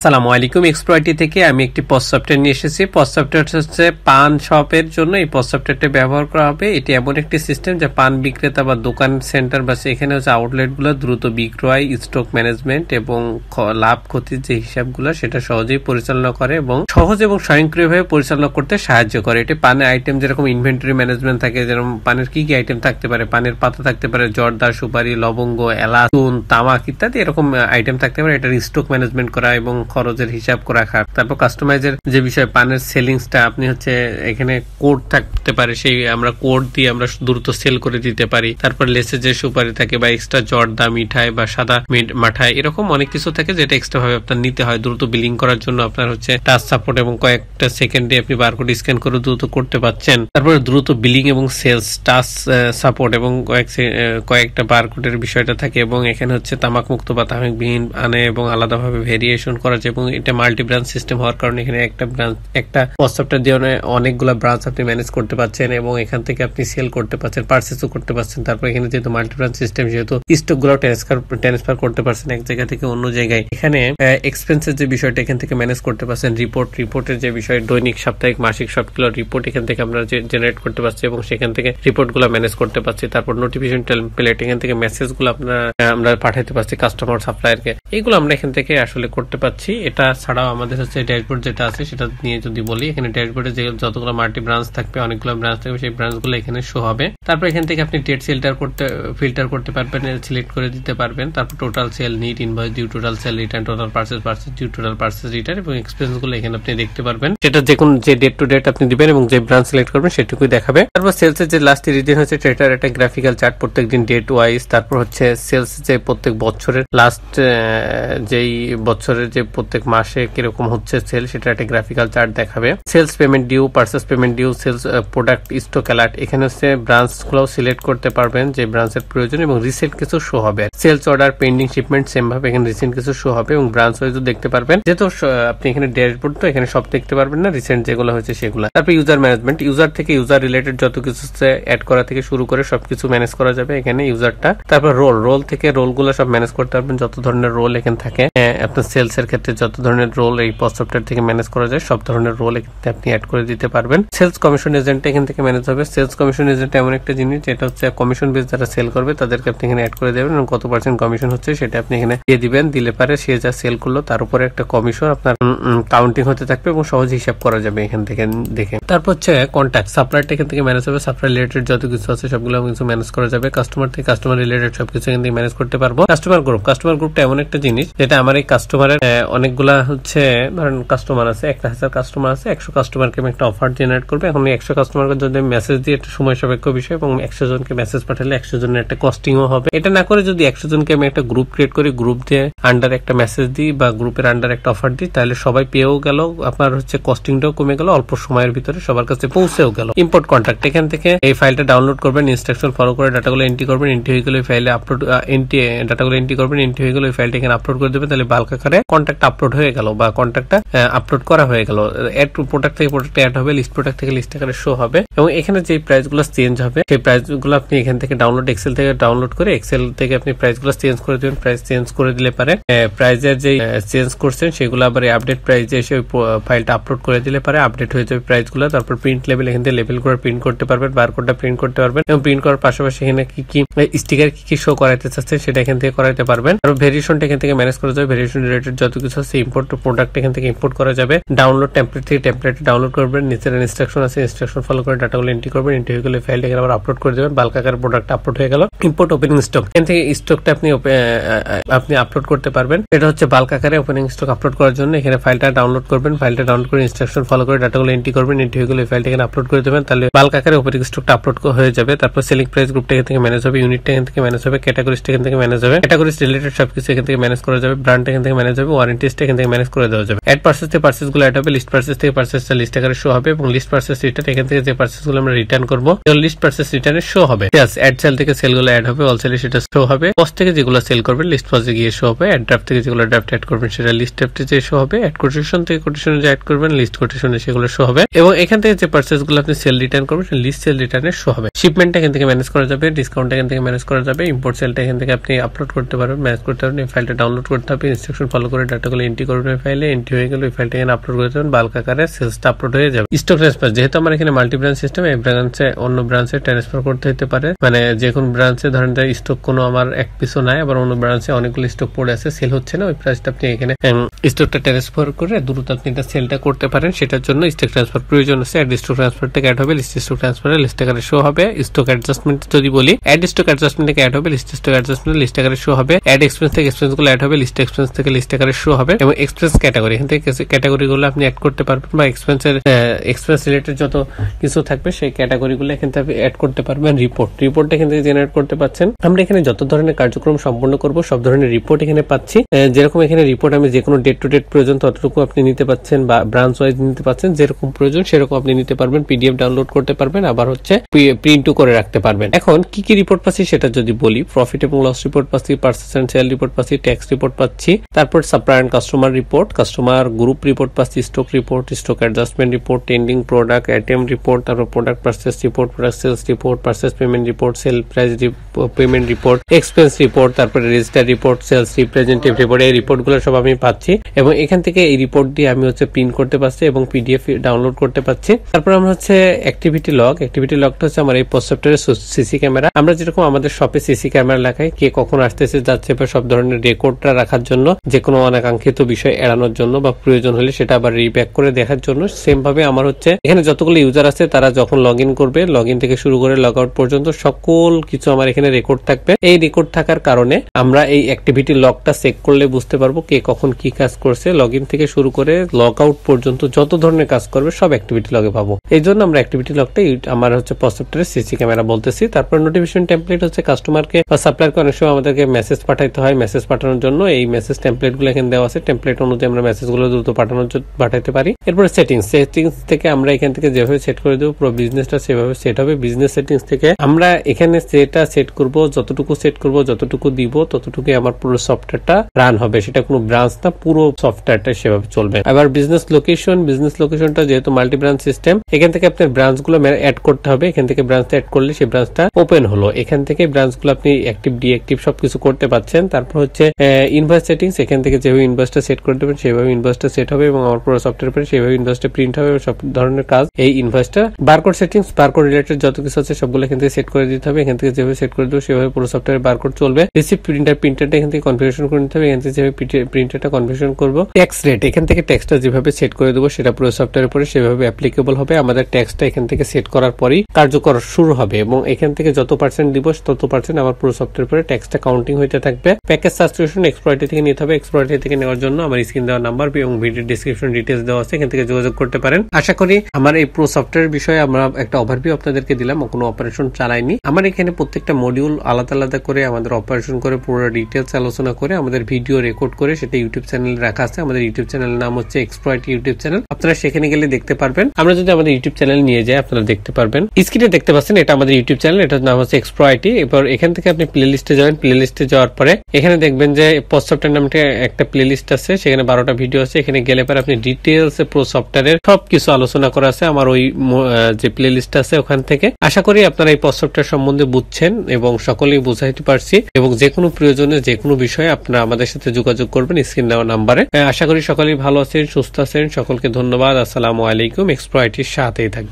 আসসালামু আলাইকুম। এক্সপ্লয়টি থেকে আমি একটি পজ সফটওয়্যার নিয়ে এসেছি। পজ সফটওয়্যার হচ্ছে পান শপের জন্য এই পজ সফটওয়্যারটি ব্যবহার করা হবে। এটি এমন একটি সিস্টেম যা পান বিক্রেতা বা দোকান সেন্টার বা সেখানে হচ্ছে আউটলেটগুলো দ্রুত বিক্রয়, স্টক ম্যানেজমেন্ট এবং লাভ ক্ষতির যে হিসাবগুলো সেটা সহজেই পরিচালনা করে এবং সহজ এবং স্বয়ংক্রিয়ভাবে পরিচালনা করতে সাহায্য করে। এটি পানের আইটেম যেরকম ইনভেন্টরি ম্যানেজমেন্ট থাকে, যেরকম পানের কি কি আইটেম থাকতে পারে, পানের পাতা থাকতে পারে, জর্দা, সুপারি, লবঙ্গ, এলাচ, চুন, তামাক ইত্যাদি এরকম আইটেম থাকতে পারে। এটার স্টক ম্যানেজমেন্ট করা এবং খরচের হিসাব করা রাখা। তারপর কাস্টমাইজের যে বিষয়, পানের সেলিংসটা আপনি হচ্ছে এখানে কোড থাকতে পারে, সেই আমরা কোড দিয়ে আমরা দ্রুত সেল করে দিতে পারি। তারপর লেসে যে সুপারি থাকে বা এক্সট্রা জর্দা, মিঠাই বা সাদা মাঠাই এরকম অনেক কিছু থাকে যেটা এক্সট্রা ভাবে আপনার নিতে হয় দ্রুত বিলিং করার জন্য। আপনার হচ্ছে টাচ সাপোর্ট এবং কয়েকটা সেকেন্ডে আপনি বারকোড স্ক্যান করে দ্রুত করতে পারছেন। তারপরে দ্রুত বিলিং এবং সেলস, টাচ সাপোর্ট এবং কয়েকটা বারকোডের বিষয়টা থাকে এবং এখানে হচ্ছে তামাক মুক্ত বা তামাকবিহীন আনে এবং আলাদাভাবে ভেরিয়েশন করা যায় এবং এটা মাল্টি ব্রাঞ্চ সিস্টেম হওয়ার কারণে এখানে একটা পজ সফটওয়্যার দিয়ে অনেকগুলো ব্রাঞ্চ আপনি ম্যানেজ করতে পারছেন এবং এখান থেকে আপনি সেল করতে পারছেন, পারচেজও করতে পারছেন। তারপর এখানে যেহেতু মাল্টি ব্রাঞ্চ সিস্টেম, যেহেতু স্টক গুলো ট্রান্সফার করতে পারছেন এক জায়গা থেকে অন্য জায়গায়। এখানে এক্সপেন্সের যে বিষয়টা এখান থেকে ম্যানেজ করতে পারছেন। রিপোর্টের যে বিষয়, দৈনিক, সাপ্তাহিক, মাসিক সবগুলো রিপোর্ট এখান থেকে আমরা জেনারেট করতে পারছি এবং সেখান থেকে রিপোর্ট গুলো ম্যানেজ করতে পারছি। তারপর নোটিফিকেশন টেমপ্লেট, এখান থেকে মেসেজ গুলো আমরা পাঠাতে পারছি কাস্টমার, সাপ্লায়ারকে। এইগুলো আমরা এখান থেকে আসলে করতে পারছি। এটা ছাড়াও আমাদের হচ্ছে ড্যাশবোর্ড যেটা আছে সেটা নিয়ে যদি বলি, এখানে ড্যাশবোর্ডে যে যতগুলো মাল্টি ব্রাঞ্চ থাকবে, অনেকগুলো ব্রাঞ্চ থাকবে, সেই ব্রাঞ্চ গুলো এখানে শো হবে। তারপর এখান থেকে আপনি ডেট ফিল্টার করতে পারবেন, সিলেক্ট করে দিতে পারবেন। তারপর total sale, net, invoice due, total sale return, total purchase due, total purchase return এবং এক্সপেন্স গুলো এখানে আপনি দেখতে পারবেন। সেটা যে ডেট টু ডেট আপনি দিবেন এবং যে ব্রাঞ্চ সিলেক্ট করবেন সেটুকুই দেখাবে। তারপর সেলস এর যে লাস্ট 30 দিন হচ্ছে সেটার একটা গ্রাফিক্যাল চার্ট, প্রত্যেকদিন ডেট ওয়াইজ। তারপর হচ্ছে সেলস যে প্রত্যেক বছরের লাস্ট যেই বছরের যে প্রত্যেক মাসে কিরকম হচ্ছে সেল, সেটা একটা গ্রাফিক্যাল চার্ট দেখাবে। Sales payment due, purchase payment due, sales product stock alert, এখানে হচ্ছে ব্রাঞ্চ গুলো সিলেক্ট করতে পারবেন যে ব্রাঞ্চের প্রয়োজন এবং রিসেন্ট কিছু শো হবে। Sales order, pending shipment same ভাবে এখানে রিসেন্ট কিছু শো হবে এবং ব্রাঞ্চ ওয়াইজ দেখতে পারবেন। যেহেতু আপনি এখানে ড্যাশবোর্ড তো এখানে সব দেখতে পারবেন না, রিসেন্ট যেগুলো হয়েছে সেগুলো। তারপর ইউজার ম্যানেজমেন্ট, ইউজার থেকে ইউজার রিলেটেড যত কিছু অ্যাড করা থেকে শুরু করে সবকিছু ম্যানেজ করা যাবে এখানে ইউজারটা। তারপর রোল থেকে রোল গুলো সব ম্যানেজ করতে পারবেন, যত ধরনের রোল এখানে থাকে। আপনার সেলস এর ক্ষেত্রে যত ধরনের রোল এই পজ সফটওয়্যার থেকে ম্যানেজ করা যায় সব ধরনের রোল এখানে আপনি অ্যাড করে দিতে পারবেন। সেলস কমিশন এজেন্ট এখান থেকে ম্যানেজ হবে। সেলস কমিশন এজেন্ট এমন একটা জিনিস যেটা হচ্ছে কমিশন বেস যারা সেল করবে তাদেরকে আপনি এখানে অ্যাড করে দেবেন এবং কত % কমিশন হচ্ছে সেটা আপনি এখানে দিয়ে দিবেন। দিলে পারে সে যা সেল করলো তার উপরে একটা কমিশন আপনার কাউন্টিং হতে থাকবে এবং সহজ হিসাব করা যাবে এখান থেকে দেখে। তারপর হচ্ছে কন্ট্যাক্ট, সাপ্লায়ার এখান থেকে ম্যানেজ হবে। সাপ্লায়ার রিলেটেড যত কিছু আছে সবগুলো কিছু ম্যানেজ করা যাবে। কাস্টমার থেকে কাস্টমার রিলেটেড সবকিছু এখান থেকে ম্যানেজ করতে পারবো। কাস্টমার গ্রুপটা এমন একটা জিনিস যেটা আমার এই কাস্টমারের অনেকগুলা হচ্ছে, ধরেন কাস্টমার আছে 1000 কাস্টমার আছে, 100 কাস্টমারকে আমি একটা অফার জেনারেট করবো। এখন 100 কাস্টমারকে যদি মেসেজ দিয়ে একটা সময় সাপেক্ষ বিষয় এবং 100 জনকে মেসেজ পাঠালে 100 জনের একটা কস্টিংও হবে। এটা না করে যদি 100 জনকে আমি একটা গ্রুপ ক্রিয়েট করি, গ্রুপ দিয়ে আন্ডার একটা মেসেজ দিই বা গ্রুপের আন্ডার একটা অফার দিই, তাহলে সবাই পেয়েও গেল, আপনার হচ্ছে কস্টিংটাও কমে গেল, অল্প সময়ের ভিতরে সবার কাছে পৌঁছেও গেল। ইম্পোর্ট কন্ট্রাক্ট, এখান থেকে এই ফাইলটা ডাউনলোড করবেন, ইনস্ট্রাকশন ফলো করে ডাটাগুলো এন্ট্রি করবেন, এন্ট্রি হয়ে গেলে ফাইলে আপলোড ডাটাগুলো এন্ট্রি করবেন, এন্ট্রি হয়ে গেলে ওই ফাইলটা এখানে আপলোড করে দেবেন, তাহলে বাল্ক আকারে কন্ট্রাক্ট আপলোড হয়ে গেল বা কন্ট্রাক্টটা আপলোড করা হয়ে গেল। অ্যাড প্রোডাক্ট থেকে প্রোডাক্ট অ্যাড হবে, লিস্ট প্রোডাক্ট থেকে লিস্ট আকারে শো হবে এবং এখানে যে প্রাইস গুলো চেঞ্জ হবে সেই প্রাইস গুলো আপনি এখান থেকে এক্সেল থেকে ডাউনলোড করে এক্সেল থেকে আপনি প্রাইস গুলো চেঞ্জ করে দেবেন। প্রাইস চেঞ্জ করে দিলে পারে প্রাইসের যে চেঞ্জ করছেন সেগুলো আবার আপডেট প্রাইসে এসে ওই ফাইলটা আপলোড করে দিলে পারে আপডেট হয়ে যাবে প্রাইস গুলো। তারপর প্রিন্ট লেভেল, এখান থেকে লেভেল করে প্রিন্ট করতে পারবেন, বারকোডটা প্রিন্ট করতে পারবেন এবং প্রিন্ট করার পাশাপাশি এখানে কি স্টিকার কি শো করাইতে চাচ্ছেন সেটা এখান থেকে করাইতে পারবেন। আর ভেরিয়েশনটা এখান থেকে ম্যানেজ করা যাবে। ভেরিয়েশন রিলেটেড যত কিছু আছে ইম্পোর্ট প্রোডাক্ট এখান থেকে ইম্পোর্ট করা যাবে। ডাউনলোড টেমপ্লেট থেকে টেমপ্লেট ডাউনলোড করবেন, নিচের ইনস্ট্রাকশন আছে ইনস্ট্রাকশন ফলো করে ডাটাগুলো এন্ট্রি করবেন, এন্ট্রি হয়ে গেলে ফাইলটা আবার আপলোড করে দেবেন, বাল্ক আকারে প্রোডাক্ট আপলোড হয়ে গেল। ইম্পোর্ট ওপেনিং স্টক, এখান থেকে স্টকটা আপনি আপলোড করতে পারবেন। এটা হচ্ছে বাল্ক আকারে ওপেনিং স্টক আপলোড করার জন্য এখানে ফাইলটা ডাউনলোড করবেন, ফাইলটা ডাউনলোড করে ইনস্ট্রাকশন ফলো করে ডাটাগুলো এন্ট্রি করবেন, এন্ট্রি হয়ে গেলে ফাইলটা এখানে আপলোড করে দেবেন, তাহলে বাল্ক আকারে ওপেনিং স্টকটা আপলোড হয়ে যাবে। তারপর সেলিং প্রাইস গ্রুপটা এখান থেকে ম্যানেজ হবে, ইউনিটটা এখান থেকে ম্যানেজ হবে, ক্যাটাগরিজটা এখান থেকে ম্যানেজ হবে, ক্যাটাগরিজ রিলেটেড সবকিছু এখান থেকে ম্যানেজ করা যাবে, ব্র্যান্ড এখান থেকে ম্যানেজ হবে, ওয়ারেন্টিসটা এখান থেকে ম্যানেজ করে দেওয়া যাবে। অ্যাড পারচেজ থেকে পারচেজ গুলো অ্যাড হবে, লিস্ট পারচেজ থেকে পারচেজটা লিস্ট আকারে শো হবে এবং লিস্ট পারচেজ রিটার্ন এখান থেকে যে পারচেজ গুলো আমরা রিটার্ন করবো লিস্ট পারচেজ রিটার্নে শো হবে। অ্যাড সেল থেকে সেল গুলো অ্যাড হবে, অল সেলে সেটা শো হবে। পস্ট থেকে যেগুলো সেল করবেন লিস্ট পজে গিয়ে শো হবে। অ্যাড ড্রাফট থেকে যেগুলো ড্রাফট অ্যাড করবেন সেটা লিস্ট ড্রাফটে যে শো হবে। অ্যাড কোটেশন থেকে কোটেশনে যে অ্যাড করবেন লিস্ট কোটেশনে সেগুলো শো হবে এবং এখান থেকে যে পারচেজ গুলো আপনি সেল রিটার্ন করবেন লিস্ট সেল রিটার্নে শো হবে। শিপমেন্ট এখান থেকে ম্যানেজ করা যাবে, ডিসকাউন্ট এখান থেকে ম্যানেজ করা যাবে, ইম্পোর্ট সেলটা এখান থেকে আপনি আপলোড করতে পারবেন, ম্যানেজ করতে পারবেন। এই ফাইলটা ডাউনলোড করতে হবে, ইনস্ট্রাকশন ফলো করে ডাটা কথাগুলো এন্ট্রি করবেন ফাইলে, এন্ট্রি হয়ে গেলে ওই ফাইলটা এখানে আপলোড করে দেবেন, বাল্ক আকারে সেলসটা আপলোড হয়ে যাবে। স্টক ট্রান্সফার, যেহেতু আমার এখানে মাল্টি ব্রাঞ্চ সিস্টেম, এই ব্রাঞ্চে অন্য ব্রাঞ্চে ট্রান্সফার করতে হতে পারে, মানে যে কোনো ব্রাঞ্চে ধরেন স্টক কোনো আমার এক পিসও নাই, আবার অন্য ব্রাঞ্চে অনেকগুলো স্টক পড়ে আছে, সেল হচ্ছে না, ওই প্রাইসটা আপনি এখানে স্টকটা ট্রান্সফার করে দ্রুত আপনি এটা সেলটা করতে পারেন। সেটার জন্য স্টক ট্রান্সফার প্রয়োজন আছে। অ্যাড স্টক ট্রান্সফার থেকে অ্যাড হবে, লিস্ট স্টক ট্রান্সফারে লিস্ট আকারে শো হবে। স্টক অ্যাডজাস্টমেন্ট যদি বলি, অ্যাড স্টক অ্যাডজাস্টমেন্ট থেকে অ্যাড হবে, লিস্ট স্টক অ্যাডজাস্টমেন্ট লিস্ট আকারে শো হবে। অ্যাড এক্সপেন্স থেকে এক্সপেন্স গুলো অ্যাড হবে, লিস্ট এক্সপেন্স থেকে লিস্ট আকারে শো হবে। এবং এক্সপেন্স ক্যাটাগরি, এখান থেকে ক্যাটাগরি গুলো আপনি অ্যাড করতে পারবেন, বা এক্সপেন্স রিলেটেড যত কিছু থাকবে সেই ক্যাটাগরি গুলো এখান থেকে অ্যাড করতে পারবেন। রিপোর্ট এখান থেকে জেনারেট করতে পারছেন। আমরা এখানে যত ধরনের কার্যক্রম সম্পন্ন করব সব ধরনের রিপোর্ট এখানে পাচ্ছি। যেরকম এখানে রিপোর্ট আমি যে কোনো ডেট টু ডেট প্রয়োজন ততটুকু আপনি নিতে পাচ্ছেন, বা ব্রাঞ্চ ওয়াইজ নিতে পাচ্ছেন, যেরকম প্রয়োজন সেরকম আপনি নিতে পারবেন। পিডিএফ ডাউনলোড করতে পারবেন, আবার হচ্ছে প্রিন্টও করে রাখতে পারবেন। এখন কি কি রিপোর্ট পাচ্ছি সেটা যদি বলি, প্রফিট এবং লস রিপোর্ট পাচ্ছি, পারচেজ এন্ড সেল রিপোর্ট পাচ্ছি, ট্যাক্স রিপোর্ট পাচ্ছি, তারপর supplier and customer report, customer group report পাচ্ছি, stock report, stock adjustment report, trending product, item report, তারপর product purchase report, product sales report, purchase payment report, sale price payment report, expense report, তারপরে register report, sales representative report, এই রিপোর্টগুলো সব আমি পাচ্ছি। এবং এখান থেকে এই রিপোর্ট দিয়ে আমি হচ্ছে প্রিন্ট করতে পারছি এবং পিডিএফ ডাউনলোড করতে পারছি। তারপর আমরা হচ্ছে অ্যাক্টিভিটি লগটা হচ্ছে আমার এই পোস্ট সফটওয়্যারের সিসি ক্যামেরা। আমরা যেরকম আমাদের শপে সিসি ক্যামেরা লাগাই, কে কখন আসতেছে যাচ্ছে বা সব ধরনের রেকর্ডটা রাখার জন্য, যে কোনো অনাকাঙ্ক্ষিত বিষয় এড়ানোর জন্য বা প্রয়োজন হলে সেটা আবার রিব্যাক করে দেখার জন্য, সেম ভাবে আমার হচ্ছে এখানে যতগুলো ইউজার আছে তারা যখন লগ ইন করবে, লগ ইন থেকে শুরু করে লগ আউট পর্যন্ত সকল কিছু আমার এখানে রেকর্ড থাকবে। এই রেকর্ড থাকার কারণে আমরা এই অ্যাক্টিভিটি লগটা চেক করলে বুঝতে পারবো কে কখন কি কাজ করছে। লগ ইন থেকে শুরু করে লগ আউট পর্যন্ত যত ধরনের কাজ করবে সব অ্যাক্টিভিটি লগে পাবো। এই জন্য আমরা অ্যাক্টিভিটি লগটা আমার হচ্ছে পোস্ট সফটওয়্যারের সিসি ক্যামেরা বলতেছি। তারপর নোটিফিকেশন টেমপ্লেট হচ্ছে কাস্টমারকে বা সাপ্লায়ারকে অনেক সময় আমাদেরকে মেসেজ পাঠাইতে হয়, মেসেজ পাঠানোর জন্য এই মেসেজ টেমপ্লেট গুলো এখানে দেওয়া আছে। টেমপ্লেট অনুযায়ী আমরা মেসেজ গুলো দ্রুত পাঠাইতে পারি। এরপরে সেটিংস থেকে আমরা এখান থেকে যেভাবে সেট করে দেবো পুরো বিজনেসটা সেভাবে সেট হবে। বিজনেস সেটিংস থেকে আমরা এখানে যেটা সেট করব, যতটুকু দিব ততটুকু আমার পুরো সফটওয়্যারটা রান হবে। সেটা কোনো ব্রাঞ্চ না, পুরো সফটওয়্যারটা সেভাবে চলবে। আবার বিজনেস লোকেশনটা যেহেতু মাল্টি ব্রাঞ্চ সিস্টেম, এখান থেকে আপনার ব্রাঞ্চ গুলো অ্যাড করতে হবে। এখান থেকে ব্রাঞ্চটা অ্যাড করলে সেই ব্রাঞ্চটা ওপেন হলো। এখান থেকে ব্রাঞ্চ গুলো আপনি অ্যাক্টিভ ডিঅ্যাক্টিভ সবকিছু করতে পারছেন। তারপর হচ্ছে ইনভয়েস সেটিংস, এখান থেকে যেভাবে ইনভয়েসটা সেট করে দেবেন সেভাবে ইনভয়েসটা সেট হবে এবং আমার পুরো সফটওয়্যার পরে সেভাবে ইনভয়েসটা প্রিন্ট হবে। সব ধরনের কাজ এই ইনভয়েসটা। বারকোড সেটিংস, বারকোড রিলেটেড যত কিছু আছে সবগুলো এখান থেকে সেট করে দিতে হবে। এখান থেকে যেভাবে সেট করে দেবো সেভাবে পুরো সফটওয়্যার বারকোড চলবে। রিসিপ্ট প্রিন্টারটা এখান থেকে কনফিগারেশন করে নিতে হবে। এখান থেকে যেভাবে প্রিন্টারটা কনফিগারেশন করবো। ট্যাক্স রেট, এখান থেকে ট্যাক্সটা যেভাবে সেট করে দেবো সেটা পুরো সফটওয়্যারের পরে সেভাবে অ্যাপ্লিকেবল হবে। আমাদের ট্যাক্সটা এখান থেকে সেট করার পরই কার্যকর শুরু হবে এবং এখান থেকে যত পার্সেন্ট দিব তত পার্সেন্ট আমার পুরো সফটওয়্যার পরে ট্যাক্সটা কাউন্টিং হইতে থাকবে। প্যাকেজ সাবস্ক্রিপশন এক্সপ্লয়েটি থেকে নিতে হবে। এক্সপ্লয়েটি থেকে নেওয়ার জন্য আমার স্ক্রিন দেওয়া নাম্বার এবং ভিডিও ডেসক্রিপশন ডিটেইলস দেওয়া আছে, এখান থেকে যোগাযোগ করতে পারেন। আশা করি আমার এই পুরো সফটওয়্যার বিষয়ে আমরা একটা ওভারভিউ আপনাদেরকে দিলাম। কোনো অপারেশন চালাইনি। আমার এখানে প্রত্যেকটা মডিউল আলাদা করে আমাদের অপারেশন করে পুরো ডিটেইলস আলোচনা করে আমাদের ভিডিও রেকর্ড করে সেটা ইউটিউব চ্যানেলে রাখা আছে। আমাদের ইউটিউব চ্যানেলের নাম হচ্ছে এক্সপ্লয়েট ইউটিউব চ্যানেল। আপনারা সেখানে গেলে দেখতে পারবেন। আমরা যদি আমাদের ইউটিউব চ্যানেল নিয়ে যাই আপনারা দেখতে পারবেন। স্ক্রিনে দেখতে পাচ্ছেন এটা আমাদের ইউটিউব চ্যানেল, এটার নাম হচ্ছে এক্সপ্লয়েটি। এরপর এখান থেকে আপনি প্লে লিস্টে যাবেন। প্লে লিস্টে যাওয়ার পরে এখানে দেখবেন যে পোস্ট সফটওয়্যার নামে একটা প্লে লিস্ট আছে, সেখানে 12টা ভিডিও আছে। এখানে গেলে পরে আপনি ডিটেইলস প্রো সফটওয়্যারের সবকিছু আলোচনা করা আছে আমার ওই যে প্লে লিস্ট আছে ওখান থেকে। আশা করি আপনারা এই পোস্ট সফটওয়্যার সম্বন্ধে বুঝছেন এবং সকলেই বুঝাইতে পারছি এবং যে কোনো প্রয়োজনে যে কোনো বিষয়ে আপনারা আমাদের সাথে যোগাযোগ করবেন স্ক্রিন দেওয়া নাম্বারে। আশা করি সকলেই ভালো আছেন, সুস্থ আছেন। সকলকে ধন্যবাদ। আসসালামু আলাইকুম। এক্সপ্লয়েটির সাথেই থাকবেন।